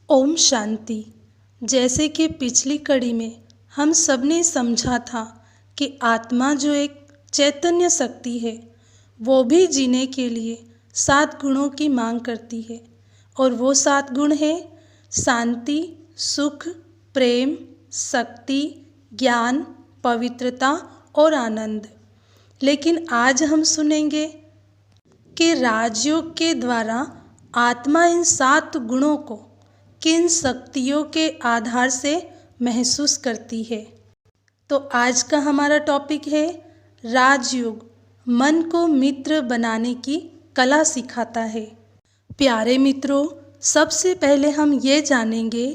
ओम शांति। जैसे कि पिछली कड़ी में हम सब ने समझा था कि आत्मा जो एक चैतन्य शक्ति है, वो भी जीने के लिए 7 गुणों की मांग करती है। और वो 7 गुण है शांति, सुख, प्रेम, शक्ति, ज्ञान, पवित्रता और आनंद। लेकिन आज हम सुनेंगे कि राजयोग के द्वारा आत्मा इन 7 गुणों को किन शक्तियों के आधार से महसूस करती है। तो आज का हमारा टॉपिक है राजयोग, मन को मित्र बनाने की कला सिखाता है। प्यारे मित्रों, सबसे पहले हम ये जानेंगे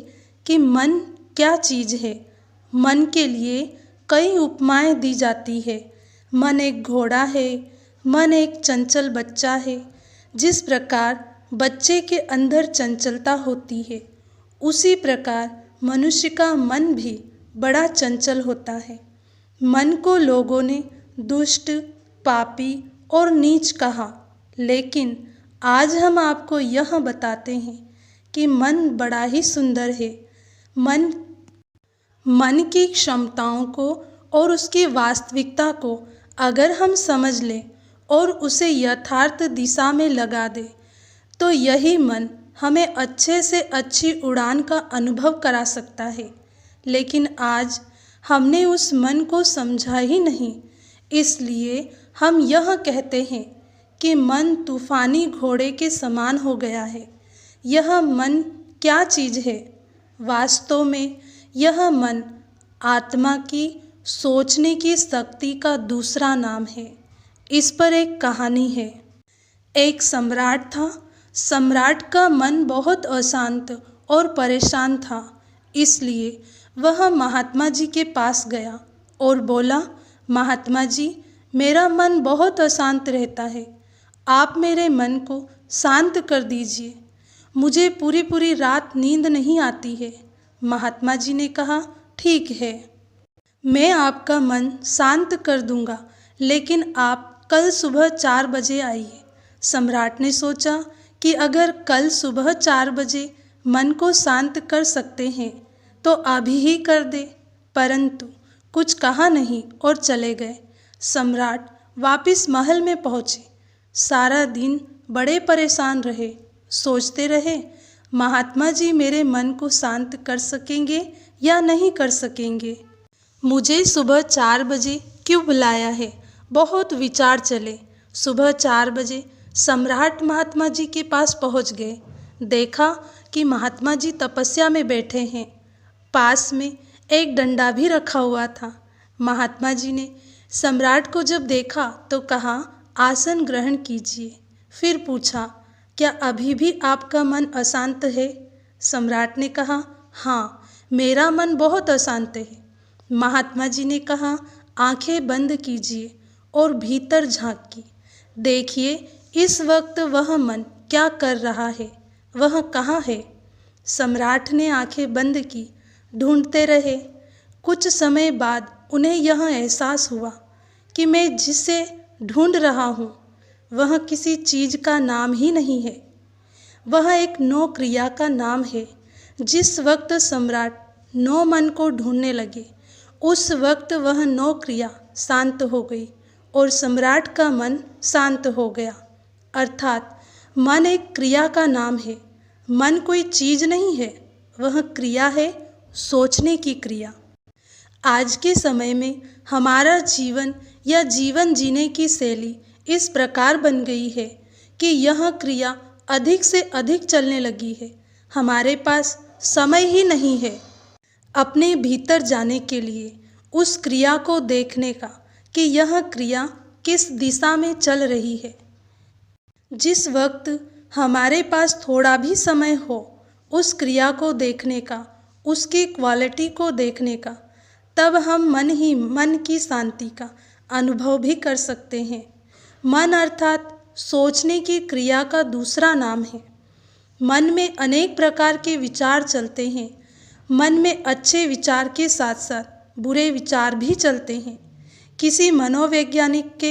कि मन क्या चीज़ है। मन के लिए कई उपमाएं दी जाती है। मन एक घोड़ा है, मन एक चंचल बच्चा है। जिस प्रकार बच्चे के अंदर चंचलता होती है, उसी प्रकार मनुष्य का मन भी बड़ा चंचल होता है। मन को लोगों ने दुष्ट, पापी और नीच कहा, लेकिन आज हम आपको यह बताते हैं कि मन बड़ा ही सुंदर है। मन की क्षमताओं को और उसकी वास्तविकता को अगर हम समझ लें और उसे यथार्थ दिशा में लगा दें, तो यही मन हमें अच्छे से अच्छी उड़ान का अनुभव करा सकता है। लेकिन आज हमने उस मन को समझा ही नहीं, इसलिए हम यह कहते हैं कि मन तूफानी घोड़े के समान हो गया है। यह मन क्या चीज़ है? वास्तव में यह मन आत्मा की सोचने की शक्ति का दूसरा नाम है। इस पर एक कहानी है। एक सम्राट था। सम्राट का मन बहुत अशांत और परेशान था, इसलिए वह महात्मा जी के पास गया और बोला, महात्मा जी, मेरा मन बहुत अशांत रहता है, आप मेरे मन को शांत कर दीजिए, मुझे पूरी पूरी रात नींद नहीं आती है। महात्मा जी ने कहा, ठीक है, मैं आपका मन शांत कर दूंगा, लेकिन आप कल सुबह 4 बजे आइए। सम्राट ने सोचा कि अगर कल सुबह 4 बजे मन को शांत कर सकते हैं तो अभी ही कर दे, परंतु कुछ कहा नहीं और चले गए। सम्राट वापस महल में पहुँचे। सारा दिन बड़े परेशान रहे, सोचते रहे, महात्मा जी मेरे मन को शांत कर सकेंगे या नहीं कर सकेंगे, मुझे सुबह 4 बजे क्यों बुलाया है। बहुत विचार चले। सुबह 4 बजे सम्राट महात्मा जी के पास पहुंच गए। देखा कि महात्मा जी तपस्या में बैठे हैं। पास में एक डंडा भी रखा हुआ था। महात्मा जी ने सम्राट को जब देखा तो कहा, आसन ग्रहण कीजिए। फिर पूछा, क्या अभी भी आपका मन अशांत है? सम्राट ने कहा, हाँ, मेरा मन बहुत अशांत है। महात्मा जी ने कहा, आंखें बंद कीजिए और भीतर झांकिए, देखिए इस वक्त वह मन क्या कर रहा है, वह कहाँ है। सम्राट ने आंखें बंद की, ढूंढते रहे। कुछ समय बाद उन्हें यह एहसास हुआ कि मैं जिसे ढूंढ रहा हूँ वह किसी चीज़ का नाम ही नहीं है, वह एक नौ क्रिया का नाम है। जिस वक्त सम्राट 9 मन को ढूंढने लगे, उस वक्त वह 9 क्रिया शांत हो गई और सम्राट का मन शांत हो गया। अर्थात मन एक क्रिया का नाम है। मन कोई चीज़ नहीं है, वह क्रिया है, सोचने की क्रिया। आज के समय में हमारा जीवन या जीवन जीने की शैली इस प्रकार बन गई है कि यह क्रिया अधिक से अधिक चलने लगी है। हमारे पास समय ही नहीं है अपने भीतर जाने के लिए, उस क्रिया को देखने का कि यह क्रिया किस दिशा में चल रही है। जिस वक्त हमारे पास थोड़ा भी समय हो उस क्रिया को देखने का, उसकी क्वालिटी को देखने का, तब हम मन की शांति का अनुभव भी कर सकते हैं। मन अर्थात सोचने की क्रिया का दूसरा नाम है। मन में अनेक प्रकार के विचार चलते हैं। मन में अच्छे विचार के साथ साथ बुरे विचार भी चलते हैं। किसी मनोवैज्ञानिक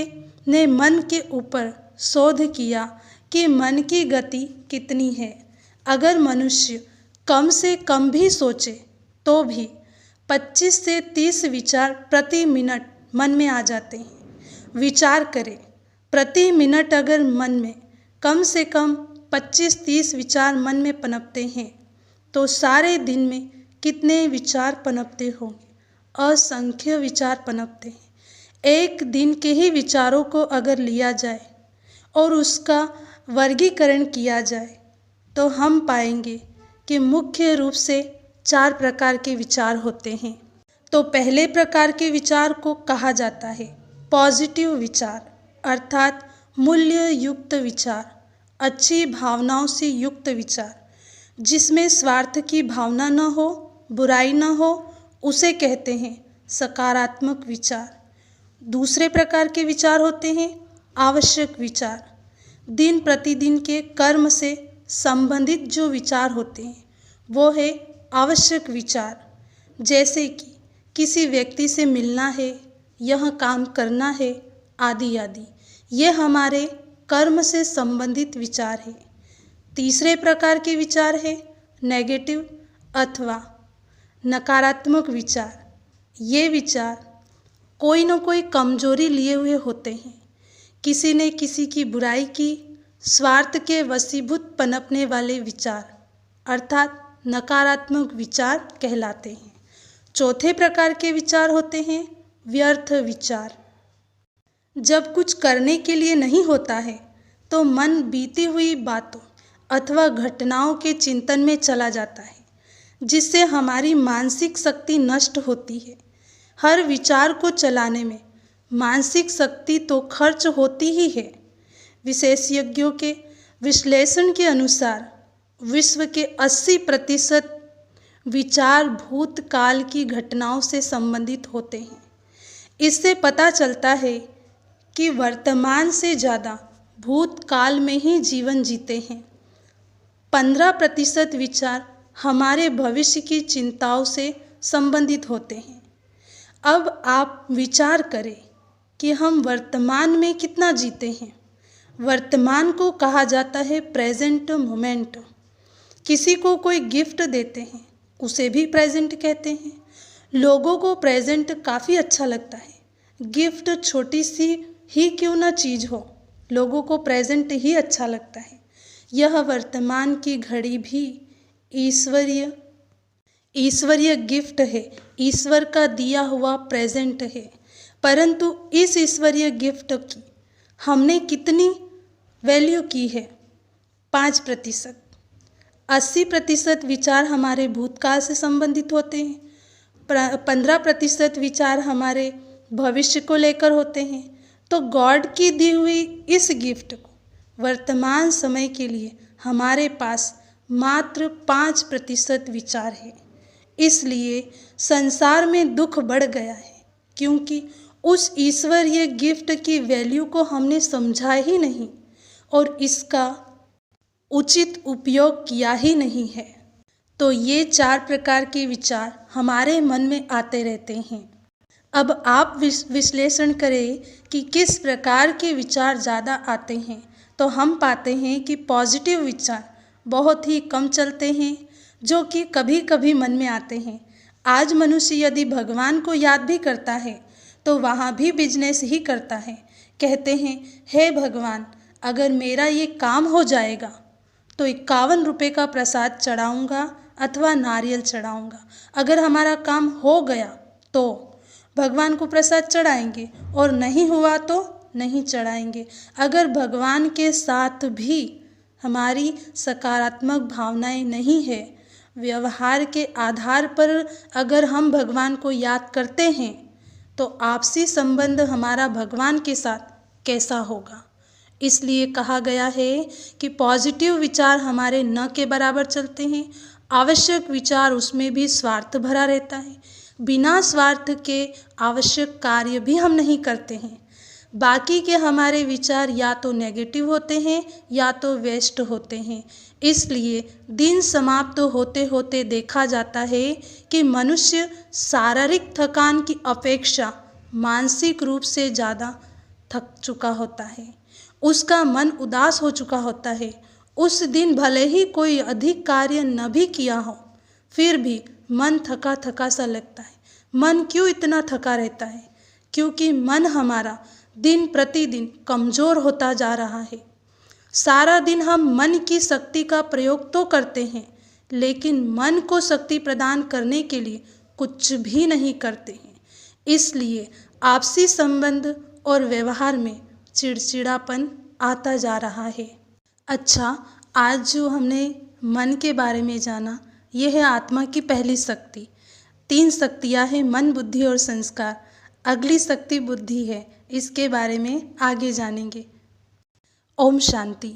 ने मन के ऊपर शोध किया कि मन की गति कितनी है। अगर मनुष्य कम से कम भी सोचे तो भी 25 से 30 विचार प्रति मिनट मन में आ जाते हैं। विचार करें, प्रति मिनट अगर मन में कम से कम 25-30 विचार मन में पनपते हैं तो सारे दिन में कितने विचार पनपते होंगे? असंख्य विचार पनपते हैं। एक दिन के ही विचारों को अगर लिया जाए और उसका वर्गीकरण किया जाए तो हम पाएंगे कि मुख्य रूप से 4 प्रकार के विचार होते हैं। तो पहले प्रकार के विचार को कहा जाता है पॉजिटिव विचार, अर्थात मूल्य युक्त विचार, अच्छी भावनाओं से युक्त विचार, जिसमें स्वार्थ की भावना न हो, बुराई न हो, उसे कहते हैं सकारात्मक विचार। दूसरे प्रकार के विचार होते हैं आवश्यक विचार, दिन प्रतिदिन के कर्म से संबंधित जो विचार होते हैं वो है आवश्यक विचार, जैसे कि किसी व्यक्ति से मिलना है, यह काम करना है, आदि आदि। ये हमारे कर्म से संबंधित विचार है। तीसरे प्रकार के विचार है नेगेटिव अथवा नकारात्मक विचार। ये विचार कोई न कोई कमजोरी लिए हुए होते हैं। किसी ने किसी की बुराई की, स्वार्थ के वशीभूत पनपने वाले विचार अर्थात नकारात्मक विचार कहलाते हैं। चौथे प्रकार के विचार होते हैं व्यर्थ विचार। जब कुछ करने के लिए नहीं होता है तो मन बीती हुई बातों अथवा घटनाओं के चिंतन में चला जाता है, जिससे हमारी मानसिक शक्ति नष्ट होती है। हर विचार को चलाने में मानसिक शक्ति तो खर्च होती ही है। विशेषज्ञों के विश्लेषण के अनुसार विश्व के 80% विचार भूतकाल की घटनाओं से संबंधित होते हैं। इससे पता चलता है कि वर्तमान से ज़्यादा भूतकाल में ही जीवन जीते हैं। 15% विचार हमारे भविष्य की चिंताओं से संबंधित होते हैं। अब आप विचार करें कि हम वर्तमान में कितना जीते हैं। वर्तमान को कहा जाता है प्रेजेंट मोमेंट। किसी को कोई गिफ्ट देते हैं उसे भी प्रेजेंट कहते हैं। लोगों को प्रेजेंट काफ़ी अच्छा लगता है। गिफ्ट छोटी सी ही क्यों ना चीज़ हो, लोगों को प्रेजेंट ही अच्छा लगता है। यह वर्तमान की घड़ी भी ईश्वरीय गिफ्ट है, ईश्वर का दिया हुआ प्रेजेंट है। परंतु इस ईश्वरीय गिफ्ट की हमने कितनी वैल्यू की है? 5%। 80% विचार हमारे भूतकाल से संबंधित होते हैं। 15% विचार हमारे भविष्य को लेकर होते हैं। तो गॉड की दी हुई इस गिफ्ट को वर्तमान समय के लिए हमारे पास मात्र 5% विचार है। इसलिए संसार में दुख बढ़ गया है, क्योंकि उस ईश्वरीय गिफ्ट की वैल्यू को हमने समझा ही नहीं और इसका उचित उपयोग किया ही नहीं है। तो ये 4 प्रकार के विचार हमारे मन में आते रहते हैं। अब आप विश्लेषण करें कि किस प्रकार के विचार ज़्यादा आते हैं, तो हम पाते हैं कि पॉजिटिव विचार बहुत ही कम चलते हैं, जो कि कभी कभी मन में आते हैं। आज मनुष्य यदि भगवान को याद भी करता है तो वहाँ भी बिजनेस ही करता है। कहते हैं, हे भगवान, अगर मेरा ये काम हो जाएगा तो 51 रुपये का प्रसाद चढ़ाऊँगा अथवा नारियल चढ़ाऊँगा। अगर हमारा काम हो गया तो भगवान को प्रसाद चढ़ाएंगे और नहीं हुआ तो नहीं चढ़ाएंगे। अगर भगवान के साथ भी हमारी सकारात्मक भावनाएं नहीं है, व्यवहार के आधार पर अगर हम भगवान को याद करते हैं तो आपसी संबंध हमारा भगवान के साथ कैसा होगा। इसलिए कहा गया है कि पॉजिटिव विचार हमारे न के बराबर चलते हैं। आवश्यक विचार, उसमें भी स्वार्थ भरा रहता है। बिना स्वार्थ के आवश्यक कार्य भी हम नहीं करते हैं। बाकी के हमारे विचार या तो नेगेटिव होते हैं या तो वेस्ट होते हैं। इसलिए दिन समाप्त होते होते देखा जाता है कि मनुष्य शारीरिक थकान की अपेक्षा मानसिक रूप से ज़्यादा थक चुका होता है। उसका मन उदास हो चुका होता है। उस दिन भले ही कोई अधिक कार्य न भी किया हो, फिर भी मन थका थका सा लगता है। मन क्यों इतना थका रहता है? क्योंकि मन हमारा दिन प्रतिदिन कमज़ोर होता जा रहा है। सारा दिन हम मन की शक्ति का प्रयोग तो करते हैं, लेकिन मन को शक्ति प्रदान करने के लिए कुछ भी नहीं करते हैं। इसलिए आपसी संबंध और व्यवहार में चिड़चिड़ापन आता जा रहा है। अच्छा, आज जो हमने मन के बारे में जाना, यह है आत्मा की पहली शक्ति। 3 शक्तियाँ हैं, मन, बुद्धि और संस्कार। अगली शक्ति बुद्धि है, इसके बारे में आगे जानेंगे। ओम शांति।